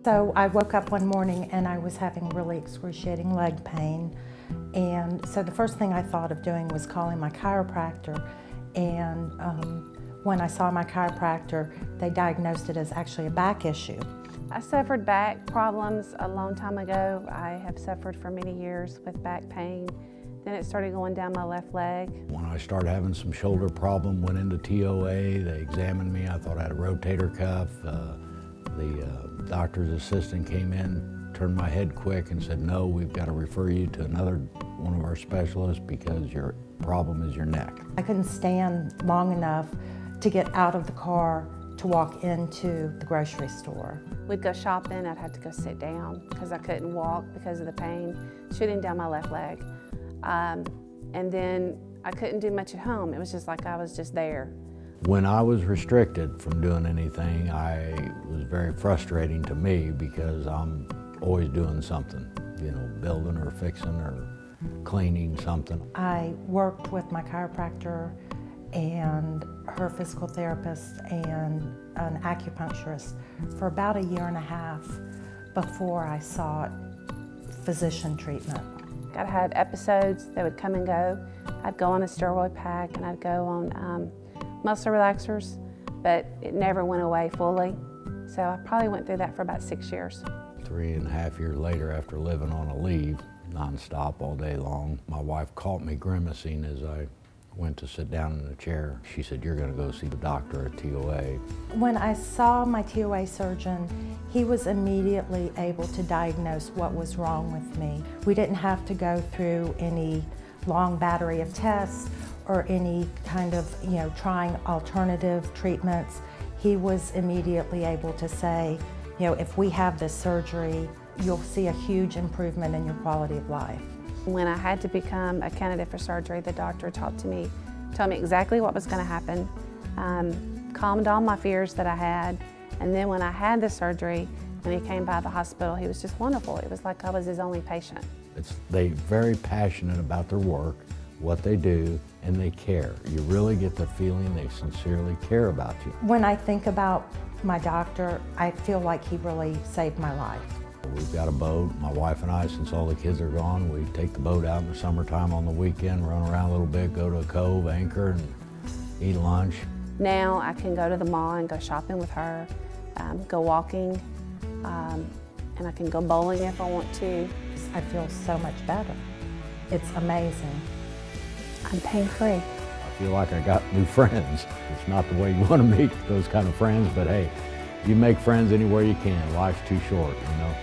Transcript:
So I woke up one morning and I was having really excruciating leg pain. And so the first thing I thought of doing was calling my chiropractor. And when I saw my chiropractor, they diagnosed it as actually a back issue. I suffered back problems a long time ago. I have suffered for many years with back pain. Then it started going down my left leg. When I started having some shoulder problem, went into TOA, they examined me. I thought I had a rotator cuff. The doctor's assistant came in, turned my head quick and said, no, we've got to refer you to one of our specialists because your problem is your neck. I couldn't stand long enough to get out of the car to walk into the grocery store. We'd go shopping, I'd have to go sit down because I couldn't walk because of the pain shooting down my left leg. And then I couldn't do much at home. It was just like I was just there. When I was restricted from doing anything, it was very frustrating to me because I'm always doing something, you know, building or fixing or cleaning something. I worked with my chiropractor and her physical therapist and an acupuncturist for about a year and a half before I sought physician treatment. I had episodes that would come and go. I'd go on a steroid pack and I'd go on muscle relaxers, but it never went away fully. So I probably went through that for about 6 years. 3.5 years later, after living on a leave, nonstop all day long, my wife caught me grimacing as I went to sit down in a chair. She said, you're gonna go see the doctor at TOA. When I saw my TOA surgeon, he was immediately able to diagnose what was wrong with me. We didn't have to go through any long battery of tests or any kind of, trying alternative treatments. He was immediately able to say, if we have this surgery, you'll see a huge improvement in your quality of life. When I had to become a candidate for surgery, the doctor told me exactly what was going to happen, calmed all my fears that I had, and then when I had the surgery, when he came by the hospital, he was just wonderful. It was like I was his only patient. They're very passionate about their work, what they do, and they care. You really get the feeling they sincerely care about you. When I think about my doctor, I feel like he really saved my life. We've got a boat. My wife and I, since all the kids are gone, we take the boat out in the summertime on the weekend, run around a little bit, go to a cove, anchor, and eat lunch. Now I can go to the mall and go shopping with her, go walking, and I can go bowling if I want to. I feel so much better. It's amazing. I'm pain-free. I feel like I got new friends. It's not the way you want to meet those kind of friends, but hey, you make friends anywhere you can. Life's too short, you know.